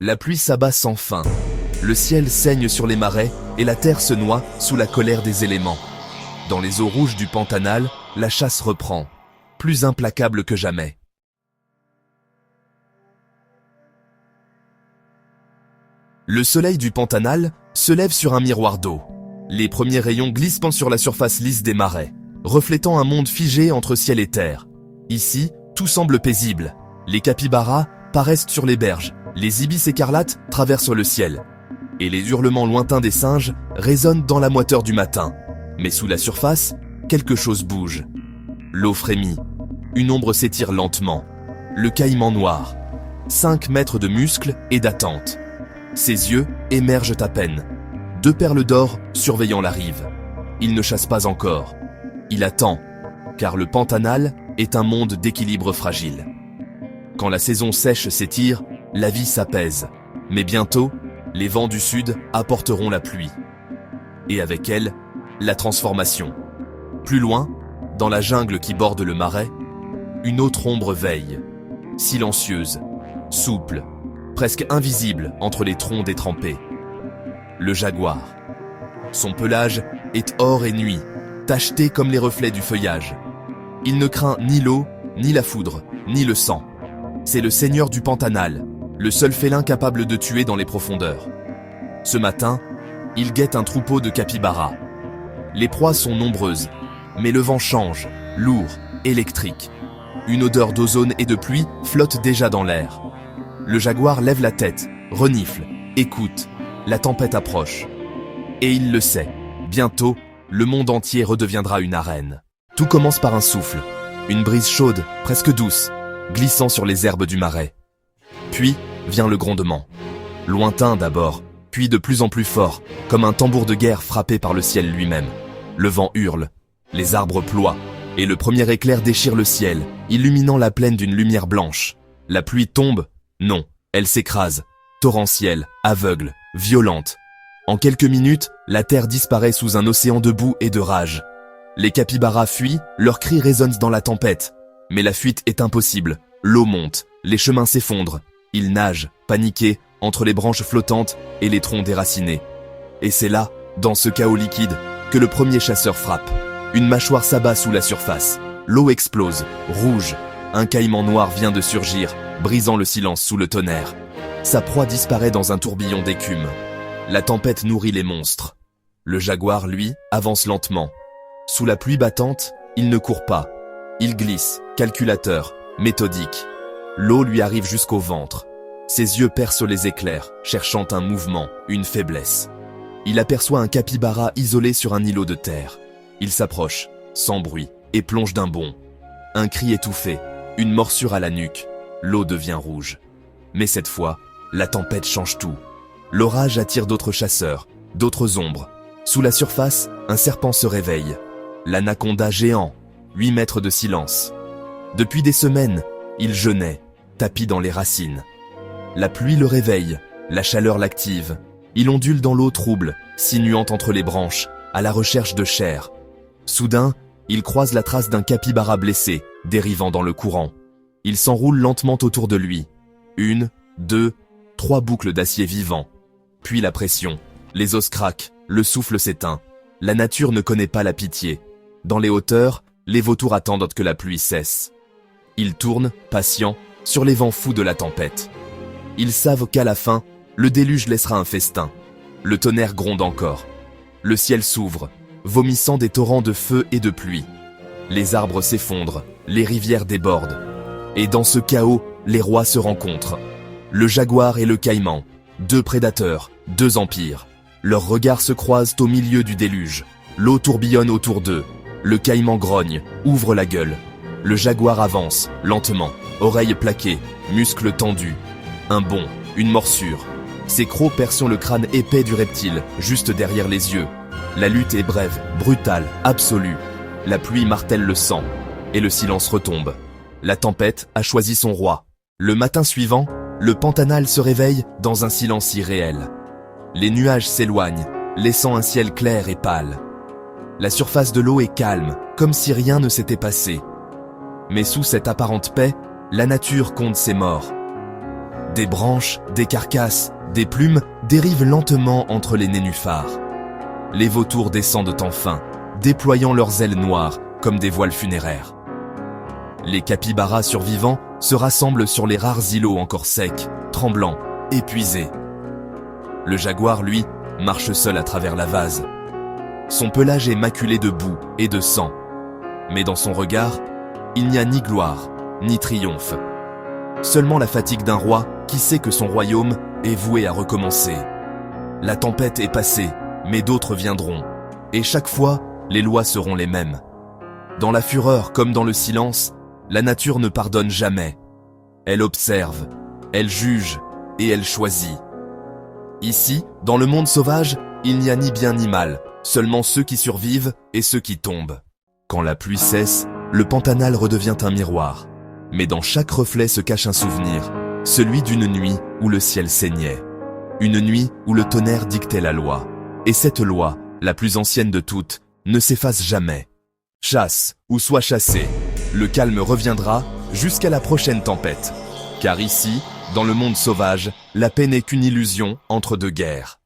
La pluie s'abat sans fin. Le ciel saigne sur les marais et la terre se noie sous la colère des éléments. Dans les eaux rouges du Pantanal, la chasse reprend, plus implacable que jamais. Le soleil du Pantanal se lève sur un miroir d'eau. Les premiers rayons glissent sur la surface lisse des marais, reflétant un monde figé entre ciel et terre. Ici, tout semble paisible. Les capybaras paraissent sur les berges, les ibis écarlates traversent le ciel, et les hurlements lointains des singes résonnent dans la moiteur du matin. Mais sous la surface, quelque chose bouge. L'eau frémit. Une ombre s'étire lentement. Le caïman noir. 5 mètres de muscles et d'attente. Ses yeux émergent à peine. 2 perles d'or surveillant la rive. Il ne chasse pas encore. Il attend, car le Pantanal est un monde d'équilibre fragile. Quand la saison sèche s'étire, la vie s'apaise. Mais bientôt, les vents du sud apporteront la pluie. Et avec elle, la transformation. Plus loin, dans la jungle qui borde le marais, une autre ombre veille. Silencieuse, souple, presque invisible entre les troncs détrempés. Le jaguar. Son pelage est or et nuit, tacheté comme les reflets du feuillage. Il ne craint ni l'eau, ni la foudre, ni le sang. C'est le seigneur du Pantanal, le seul félin capable de tuer dans les profondeurs. Ce matin, il guette un troupeau de capybaras. Les proies sont nombreuses, mais le vent change, lourd, électrique. Une odeur d'ozone et de pluie flotte déjà dans l'air. Le jaguar lève la tête, renifle, écoute. La tempête approche. Et il le sait, bientôt, le monde entier redeviendra une arène. Tout commence par un souffle, une brise chaude, presque douce, glissant sur les herbes du marais. Puis vient le grondement. Lointain d'abord, puis de plus en plus fort, comme un tambour de guerre frappé par le ciel lui-même. Le vent hurle, les arbres ploient, et le premier éclair déchire le ciel, illuminant la plaine d'une lumière blanche. La pluie tombe? Non, elle s'écrase, torrentielle, aveugle, violente. En quelques minutes, la terre disparaît sous un océan de boue et de rage. Les capybaras fuient, leurs cris résonnent dans la tempête. Mais la fuite est impossible. L'eau monte, les chemins s'effondrent. Ils nagent, paniqués, entre les branches flottantes et les troncs déracinés. Et c'est là, dans ce chaos liquide, que le premier chasseur frappe. Une mâchoire s'abat sous la surface. L'eau explose, rouge. Un caïman noir vient de surgir, brisant le silence sous le tonnerre. Sa proie disparaît dans un tourbillon d'écume. La tempête nourrit les monstres. Le jaguar, lui, avance lentement. Sous la pluie battante, il ne court pas. Il glisse, calculateur, méthodique. L'eau lui arrive jusqu'au ventre. Ses yeux percent les éclairs, cherchant un mouvement, une faiblesse. Il aperçoit un capybara isolé sur un îlot de terre. Il s'approche, sans bruit, et plonge d'un bond. Un cri étouffé, une morsure à la nuque. L'eau devient rouge. Mais cette fois, la tempête change tout. L'orage attire d'autres chasseurs, d'autres ombres. Sous la surface, un serpent se réveille. L'anaconda géant, 8 mètres de silence. Depuis des semaines, il jeûnait, tapi dans les racines. La pluie le réveille, la chaleur l'active. Il ondule dans l'eau trouble, sinuante entre les branches, à la recherche de chair. Soudain, il croise la trace d'un capybara blessé, dérivant dans le courant. Il s'enroule lentement autour de lui. 1, 2, 3 boucles d'acier vivant. Puis la pression. Les os craquent, le souffle s'éteint. La nature ne connaît pas la pitié. Dans les hauteurs, les vautours attendent que la pluie cesse. Ils tournent, patients, sur les vents fous de la tempête. Ils savent qu'à la fin, le déluge laissera un festin. Le tonnerre gronde encore. Le ciel s'ouvre, vomissant des torrents de feu et de pluie. Les arbres s'effondrent, les rivières débordent. Et dans ce chaos, les rois se rencontrent. Le jaguar et le caïman, 2 prédateurs, 2 empires. Leurs regards se croisent au milieu du déluge. L'eau tourbillonne autour d'eux. Le caïman grogne, ouvre la gueule. Le jaguar avance, lentement, oreilles plaquées, muscles tendus. Un bond, une morsure. Ses crocs perçant le crâne épais du reptile, juste derrière les yeux. La lutte est brève, brutale, absolue. La pluie martèle le sang, et le silence retombe. La tempête a choisi son roi. Le matin suivant, le Pantanal se réveille dans un silence irréel. Les nuages s'éloignent, laissant un ciel clair et pâle. La surface de l'eau est calme, comme si rien ne s'était passé. Mais sous cette apparente paix, la nature compte ses morts. Des branches, des carcasses, des plumes dérivent lentement entre les nénuphars. Les vautours descendent enfin, déployant leurs ailes noires comme des voiles funéraires. Les capybaras survivants se rassemblent sur les rares îlots encore secs, tremblants, épuisés. Le jaguar, lui, marche seul à travers la vase. Son pelage est maculé de boue et de sang. Mais dans son regard, il n'y a ni gloire, ni triomphe. Seulement la fatigue d'un roi qui sait que son royaume est voué à recommencer. La tempête est passée, mais d'autres viendront. Et chaque fois, les lois seront les mêmes. Dans la fureur comme dans le silence, la nature ne pardonne jamais. Elle observe, elle juge et elle choisit. Ici, dans le monde sauvage, il n'y a ni bien ni mal, seulement ceux qui survivent et ceux qui tombent. Quand la pluie cesse, le Pantanal redevient un miroir. Mais dans chaque reflet se cache un souvenir, celui d'une nuit où le ciel saignait. Une nuit où le tonnerre dictait la loi. Et cette loi, la plus ancienne de toutes, ne s'efface jamais. Chasse ou sois chassé, le calme reviendra jusqu'à la prochaine tempête. Car ici, dans le monde sauvage, la paix n'est qu'une illusion entre deux guerres.